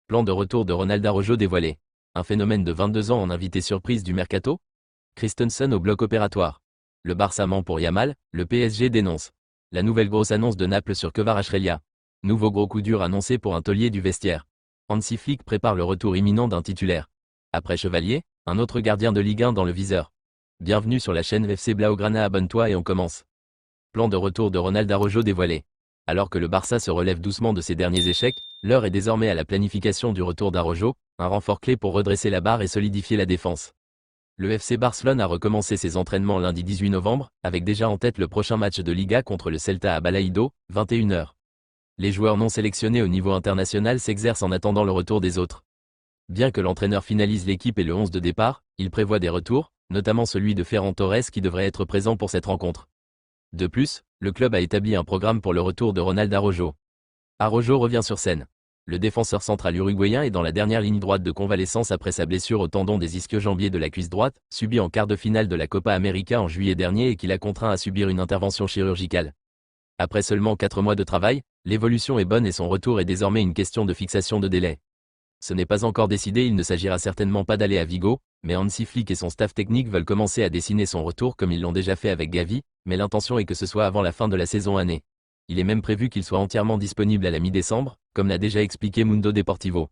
Plan de retour de Ronald Araujo dévoilé. Un phénomène de 22 ans en invité surprise du mercato. Christensen au bloc opératoire. Le Barça ment pour Yamal, le PSG dénonce. La nouvelle grosse annonce de Naples sur Kvaratskhelia. Nouveau gros coup dur annoncé pour un taulier du vestiaire. Hansi Flick prépare le retour imminent d'un titulaire. Après Chevalier, un autre gardien de Ligue 1 dans le viseur. Bienvenue sur la chaîne FC Blaugrana, abonne-toi et on commence. Plan de retour de Ronald Araujo dévoilé. Alors que le Barça se relève doucement de ses derniers échecs, l'heure est désormais à la planification du retour d'Araujo, un renfort clé pour redresser la barre et solidifier la défense. Le FC Barcelone a recommencé ses entraînements lundi 18 novembre, avec déjà en tête le prochain match de Liga contre le Celta à Balaído, 21h. Les joueurs non sélectionnés au niveau international s'exercent en attendant le retour des autres. Bien que l'entraîneur finalise l'équipe et le 11 de départ, il prévoit des retours, notamment celui de Ferran Torres qui devrait être présent pour cette rencontre. De plus, le club a établi un programme pour le retour de Ronald Araujo. Araujo revient sur scène. Le défenseur central uruguayen est dans la dernière ligne droite de convalescence après sa blessure au tendon des ischio-jambiers de la cuisse droite, subie en quart de finale de la Copa América en juillet dernier et qui l'a contraint à subir une intervention chirurgicale. Après seulement 4 mois de travail, l'évolution est bonne et son retour est désormais une question de fixation de délai. Ce n'est pas encore décidé, il ne s'agira certainement pas d'aller à Vigo, mais Hansi Flick et son staff technique veulent commencer à dessiner son retour comme ils l'ont déjà fait avec Gavi, mais l'intention est que ce soit avant la fin de la saison année. Il est même prévu qu'il soit entièrement disponible à la mi-décembre, comme l'a déjà expliqué Mundo Deportivo.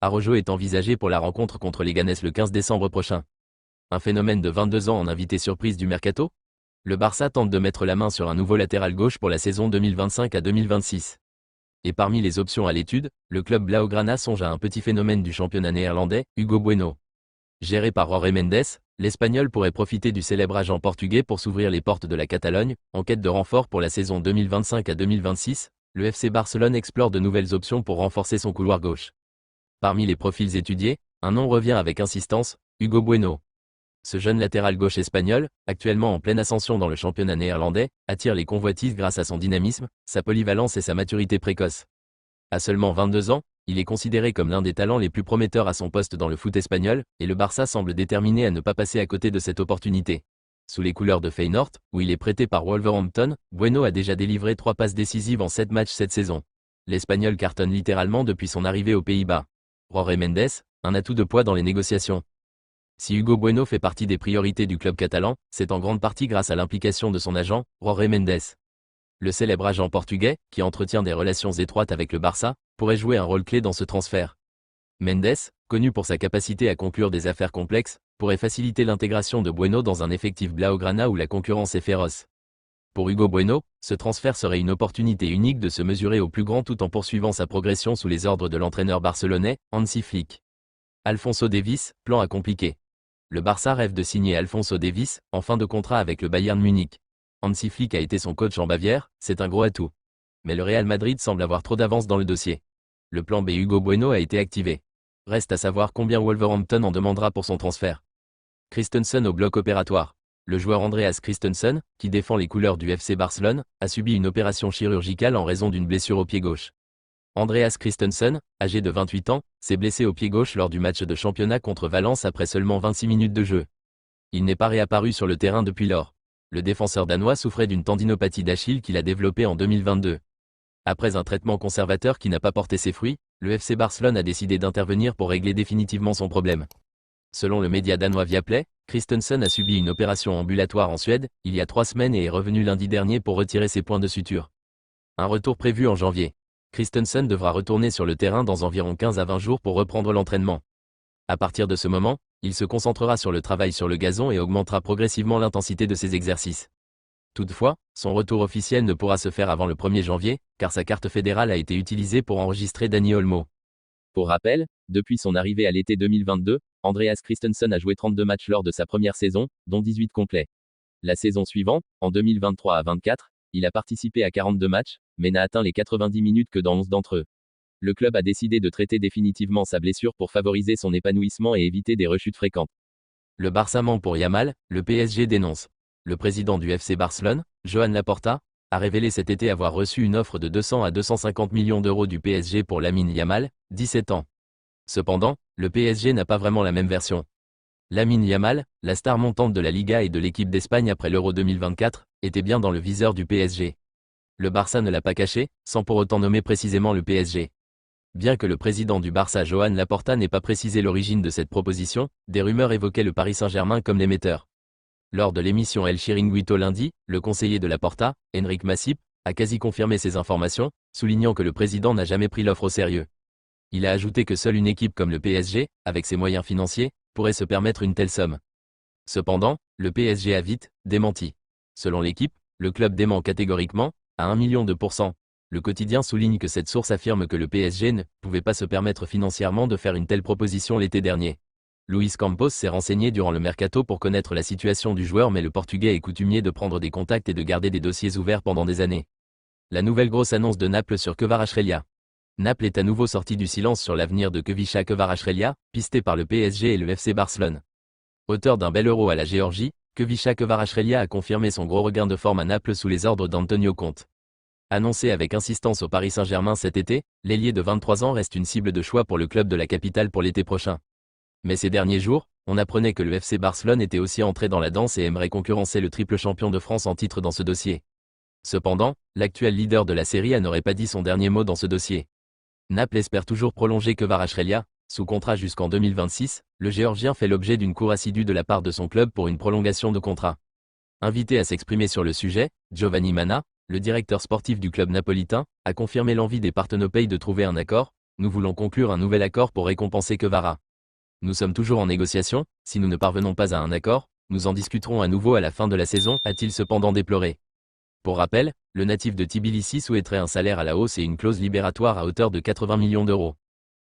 Araujo est envisagé pour la rencontre contre les Ganes le 15 décembre prochain. Un phénomène de 22 ans en invité surprise du mercato. Le Barça tente de mettre la main sur un nouveau latéral gauche pour la saison 2025 à 2026. Et parmi les options à l'étude, le club Blaugrana songe à un petit phénomène du championnat néerlandais, Hugo Bueno. Géré par Jorge Mendes, l'Espagnol pourrait profiter du célèbre agent portugais pour s'ouvrir les portes de la Catalogne. En quête de renfort pour la saison 2025 à 2026, le FC Barcelone explore de nouvelles options pour renforcer son couloir gauche. Parmi les profils étudiés, un nom revient avec insistance, Hugo Bueno. Ce jeune latéral gauche espagnol, actuellement en pleine ascension dans le championnat néerlandais, attire les convoitises grâce à son dynamisme, sa polyvalence et sa maturité précoce. À seulement 22 ans, il est considéré comme l'un des talents les plus prometteurs à son poste dans le foot espagnol, et le Barça semble déterminé à ne pas passer à côté de cette opportunité. Sous les couleurs de Feyenoord, où il est prêté par Wolverhampton, Bueno a déjà délivré 3 passes décisives en 7 matchs cette saison. L'Espagnol cartonne littéralement depuis son arrivée aux Pays-Bas. Jorge Mendes, un atout de poids dans les négociations. Si Hugo Bueno fait partie des priorités du club catalan, c'est en grande partie grâce à l'implication de son agent, Jorge Mendes. Le célèbre agent portugais, qui entretient des relations étroites avec le Barça, pourrait jouer un rôle clé dans ce transfert. Mendes, connu pour sa capacité à conclure des affaires complexes, pourrait faciliter l'intégration de Bueno dans un effectif Blaugrana où la concurrence est féroce. Pour Hugo Bueno, ce transfert serait une opportunité unique de se mesurer au plus grand tout en poursuivant sa progression sous les ordres de l'entraîneur barcelonais, Hansi Flick. Alphonso Davies, plan à compliquer. Le Barça rêve de signer Alphonso Davies, en fin de contrat avec le Bayern Munich. Hansi Flick a été son coach en Bavière, c'est un gros atout. Mais le Real Madrid semble avoir trop d'avance dans le dossier. Le plan B Hugo Bueno a été activé. Reste à savoir combien Wolverhampton en demandera pour son transfert. Christensen au bloc opératoire. Le joueur Andreas Christensen, qui défend les couleurs du FC Barcelone, a subi une opération chirurgicale en raison d'une blessure au pied gauche. Andreas Christensen, âgé de 28 ans, s'est blessé au pied gauche lors du match de championnat contre Valence après seulement 26 minutes de jeu. Il n'est pas réapparu sur le terrain depuis lors. Le défenseur danois souffrait d'une tendinopathie d'Achille qu'il a développée en 2022. Après un traitement conservateur qui n'a pas porté ses fruits, le FC Barcelone a décidé d'intervenir pour régler définitivement son problème. Selon le média danois Viaplay, Christensen a subi une opération ambulatoire en Suède, il y a 3 semaines et est revenu lundi dernier pour retirer ses points de suture. Un retour prévu en janvier. Christensen devra retourner sur le terrain dans environ 15 à 20 jours pour reprendre l'entraînement. À partir de ce moment, il se concentrera sur le travail sur le gazon et augmentera progressivement l'intensité de ses exercices. Toutefois, son retour officiel ne pourra se faire avant le 1er janvier, car sa carte fédérale a été utilisée pour enregistrer Dani Olmo. Pour rappel, depuis son arrivée à l'été 2022, Andreas Christensen a joué 32 matchs lors de sa première saison, dont 18 complets. La saison suivante, en 2023 à 24, il a participé à 42 matchs, mais n'a atteint les 90 minutes que dans 11 d'entre eux. Le club a décidé de traiter définitivement sa blessure pour favoriser son épanouissement et éviter des rechutes fréquentes. Le Barça ment pour Yamal, le PSG dénonce. Le président du FC Barcelone, Joan Laporta, a révélé cet été avoir reçu une offre de 200 à 250 millions d'euros du PSG pour Lamine Yamal, 17 ans. Cependant, le PSG n'a pas vraiment la même version. Lamine Yamal, la star montante de la Liga et de l'équipe d'Espagne après l'Euro 2024, était bien dans le viseur du PSG. Le Barça ne l'a pas caché, sans pour autant nommer précisément le PSG. Bien que le président du Barça Joan Laporta n'ait pas précisé l'origine de cette proposition, des rumeurs évoquaient le Paris Saint-Germain comme l'émetteur. Lors de l'émission El Chiringuito lundi, le conseiller de Laporta, Enric Massip, a quasi confirmé ces informations, soulignant que le président n'a jamais pris l'offre au sérieux. Il a ajouté que seule une équipe comme le PSG, avec ses moyens financiers, pourrait se permettre une telle somme. Cependant, le PSG a vite démenti. Selon l'équipe, le club dément catégoriquement, à 1 million de %. Le quotidien souligne que cette source affirme que le PSG ne pouvait pas se permettre financièrement de faire une telle proposition l'été dernier. Luis Campos s'est renseigné durant le mercato pour connaître la situation du joueur, mais le Portugais est coutumier de prendre des contacts et de garder des dossiers ouverts pendant des années. La nouvelle grosse annonce de Naples sur Kvaratskhelia. Naples est à nouveau sorti du silence sur l'avenir de Khvicha Kvaratskhelia, pisté par le PSG et le FC Barcelone. Auteur d'un bel euro à la Géorgie, Khvicha Kvaratskhelia a confirmé son gros regain de forme à Naples sous les ordres d'Antonio Conte. Annoncé avec insistance au Paris Saint-Germain cet été, l'ailier de 23 ans reste une cible de choix pour le club de la capitale pour l'été prochain. Mais ces derniers jours, on apprenait que le FC Barcelone était aussi entré dans la danse et aimerait concurrencer le triple champion de France en titre dans ce dossier. Cependant, l'actuel leader de la Serie A n'aurait pas dit son dernier mot dans ce dossier. Naples espère toujours prolonger Kvaratskhelia, sous contrat jusqu'en 2026, le Géorgien fait l'objet d'une cour assidue de la part de son club pour une prolongation de contrat. Invité à s'exprimer sur le sujet, Giovanni Manna, le directeur sportif du club napolitain, a confirmé l'envie des partenopéis de trouver un accord. Nous voulons conclure un nouvel accord pour récompenser Kvara. Nous sommes toujours en négociation, si nous ne parvenons pas à un accord, nous en discuterons à nouveau à la fin de la saison, a-t-il cependant déploré. Pour rappel, le natif de Tbilissi souhaiterait un salaire à la hausse et une clause libératoire à hauteur de 80 millions d'euros.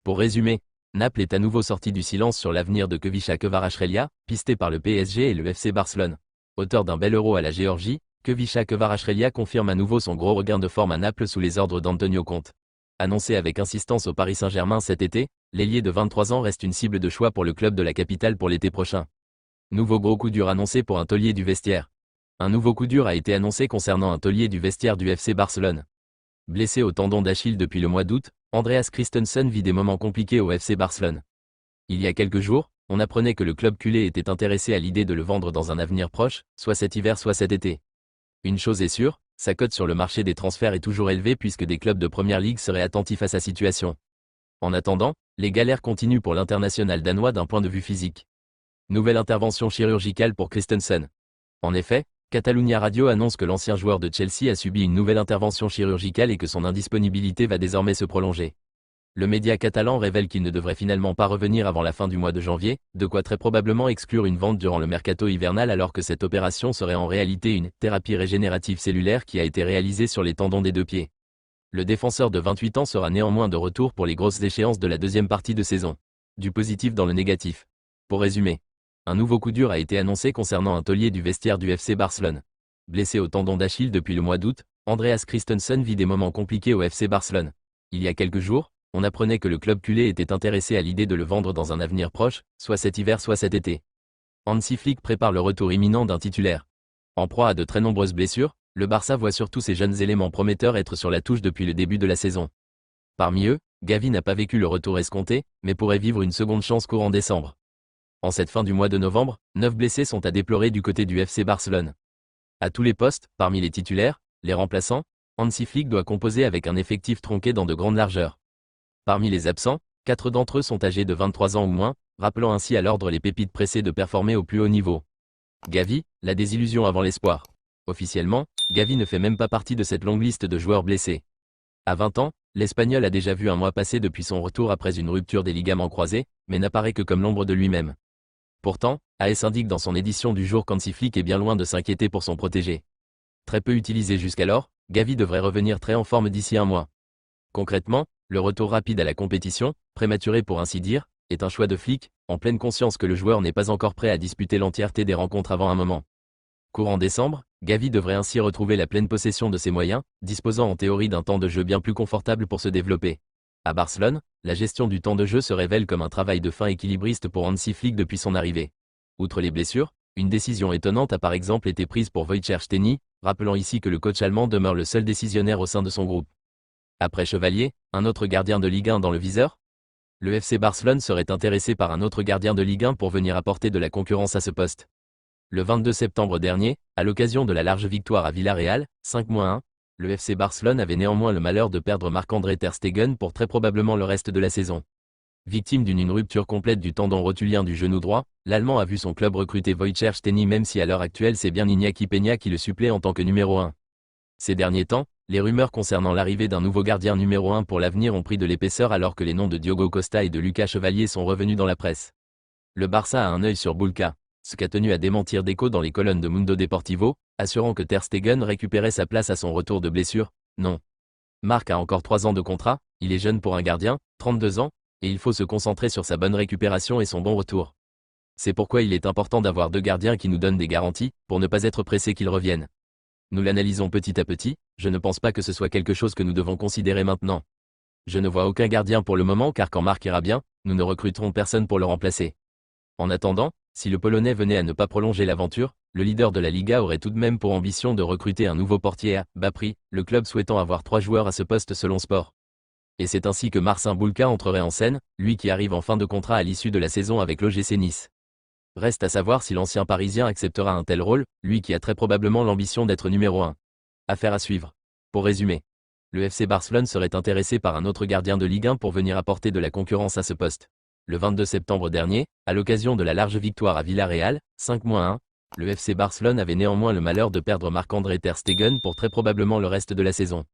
Pour résumer, Naples est à nouveau sorti du silence sur l'avenir de Khvicha Kvaratskhelia, pisté par le PSG et le FC Barcelone. Auteur d'un bel euro à la Géorgie, Khvicha Kvaratskhelia confirme à nouveau son gros regain de forme à Naples sous les ordres d'Antonio Conte. Annoncé avec insistance au Paris Saint-Germain cet été, l'ailier de 23 ans reste une cible de choix pour le club de la capitale pour l'été prochain. Nouveau gros coup dur annoncé pour un taulier du vestiaire. Un nouveau coup dur a été annoncé concernant un taulier du vestiaire du FC Barcelone. Blessé au tendon d'Achille depuis le mois d'août, Andreas Christensen vit des moments compliqués au FC Barcelone. Il y a quelques jours, on apprenait que le club culé était intéressé à l'idée de le vendre dans un avenir proche, soit cet hiver soit cet été. Une chose est sûre, sa cote sur le marché des transferts est toujours élevée puisque des clubs de première ligue seraient attentifs à sa situation. En attendant, les galères continuent pour l'international danois d'un point de vue physique. Nouvelle intervention chirurgicale pour Christensen. En effet, Catalunya Radio annonce que l'ancien joueur de Chelsea a subi une nouvelle intervention chirurgicale et que son indisponibilité va désormais se prolonger. Le média catalan révèle qu'il ne devrait finalement pas revenir avant la fin du mois de janvier, de quoi très probablement exclure une vente durant le mercato hivernal alors que cette opération serait en réalité une thérapie régénérative cellulaire qui a été réalisée sur les tendons des deux pieds. Le défenseur de 28 ans sera néanmoins de retour pour les grosses échéances de la deuxième partie de saison. Du positif dans le négatif. Pour résumer, un nouveau coup dur a été annoncé concernant un taulier du vestiaire du FC Barcelone. Blessé au tendon d'Achille depuis le mois d'août, Andreas Christensen vit des moments compliqués au FC Barcelone. Il y a quelques jours, on apprenait que le club culé était intéressé à l'idée de le vendre dans un avenir proche, soit cet hiver soit cet été. Hansi Flick prépare le retour imminent d'un titulaire. En proie à de très nombreuses blessures, le Barça voit surtout ses jeunes éléments prometteurs être sur la touche depuis le début de la saison. Parmi eux, Gavi n'a pas vécu le retour escompté, mais pourrait vivre une seconde chance courant décembre. En cette fin du mois de novembre, 9 blessés sont à déplorer du côté du FC Barcelone. À tous les postes, parmi les titulaires, les remplaçants, Hansi Flick doit composer avec un effectif tronqué dans de grandes largeurs. Parmi les absents, 4 d'entre eux sont âgés de 23 ans ou moins, rappelant ainsi à l'ordre les pépites pressées de performer au plus haut niveau. Gavi, la désillusion avant l'espoir. Officiellement, Gavi ne fait même pas partie de cette longue liste de joueurs blessés. À 20 ans, l'Espagnol a déjà vu un mois passer depuis son retour après une rupture des ligaments croisés, mais n'apparaît que comme l'ombre de lui-même. Pourtant, AS indique dans son édition du jour qu'Hansi Flick est bien loin de s'inquiéter pour son protégé. Très peu utilisé jusqu'alors, Gavi devrait revenir très en forme d'ici un mois. Concrètement, le retour rapide à la compétition, prématuré pour ainsi dire, est un choix de Flick, en pleine conscience que le joueur n'est pas encore prêt à disputer l'entièreté des rencontres avant un moment. Courant décembre, Gavi devrait ainsi retrouver la pleine possession de ses moyens, disposant en théorie d'un temps de jeu bien plus confortable pour se développer. À Barcelone, la gestion du temps de jeu se révèle comme un travail de fin équilibriste pour Hansi Flick depuis son arrivée. Outre les blessures, une décision étonnante a par exemple été prise pour Wojciech Szczęsny, rappelant ici que le coach allemand demeure le seul décisionnaire au sein de son groupe. Après Chevalier, un autre gardien de Ligue 1 dans le viseur? Le FC Barcelone serait intéressé par un autre gardien de Ligue 1 pour venir apporter de la concurrence à ce poste. Le 22 septembre dernier, à l'occasion de la large victoire à Villarreal, 5-1, Le FC Barcelone avait néanmoins le malheur de perdre Marc-André Ter Stegen pour très probablement le reste de la saison. Victime d'une rupture complète du tendon rotulien du genou droit, l'Allemand a vu son club recruter Wojciech Szczęsny, même si à l'heure actuelle c'est bien Iñaki Peña qui le supplée en tant que numéro 1. Ces derniers temps, les rumeurs concernant l'arrivée d'un nouveau gardien numéro 1 pour l'avenir ont pris de l'épaisseur alors que les noms de Diogo Costa et de Lucas Chevalier sont revenus dans la presse. Le Barça a un œil sur Bulka, ce qu'a tenu à démentir Deco dans les colonnes de Mundo Deportivo, assurant que Ter Stegen récupérait sa place à son retour de blessure. Non. Marc a encore 3 ans de contrat, il est jeune pour un gardien, 32 ans, et il faut se concentrer sur sa bonne récupération et son bon retour. C'est pourquoi il est important d'avoir 2 gardiens qui nous donnent des garanties, pour ne pas être pressés qu'ils reviennent. Nous l'analysons petit à petit, je ne pense pas que ce soit quelque chose que nous devons considérer maintenant. Je ne vois aucun gardien pour le moment car quand Marc ira bien, nous ne recruterons personne pour le remplacer. En attendant, si le Polonais venait à ne pas prolonger l'aventure, le leader de la Liga aurait tout de même pour ambition de recruter un nouveau portier à bas prix, le club souhaitant avoir 3 joueurs à ce poste selon Sport. Et c'est ainsi que Marcin Bulka entrerait en scène, lui qui arrive en fin de contrat à l'issue de la saison avec l'OGC Nice. Reste à savoir si l'ancien Parisien acceptera un tel rôle, lui qui a très probablement l'ambition d'être numéro 1. Affaire à suivre. Pour résumer, le FC Barcelone serait intéressé par un autre gardien de Ligue 1 pour venir apporter de la concurrence à ce poste. Le 22 septembre dernier, à l'occasion de la large victoire à Villarreal, 5-1, le FC Barcelone avait néanmoins le malheur de perdre Marc-André Ter Stegen pour très probablement le reste de la saison.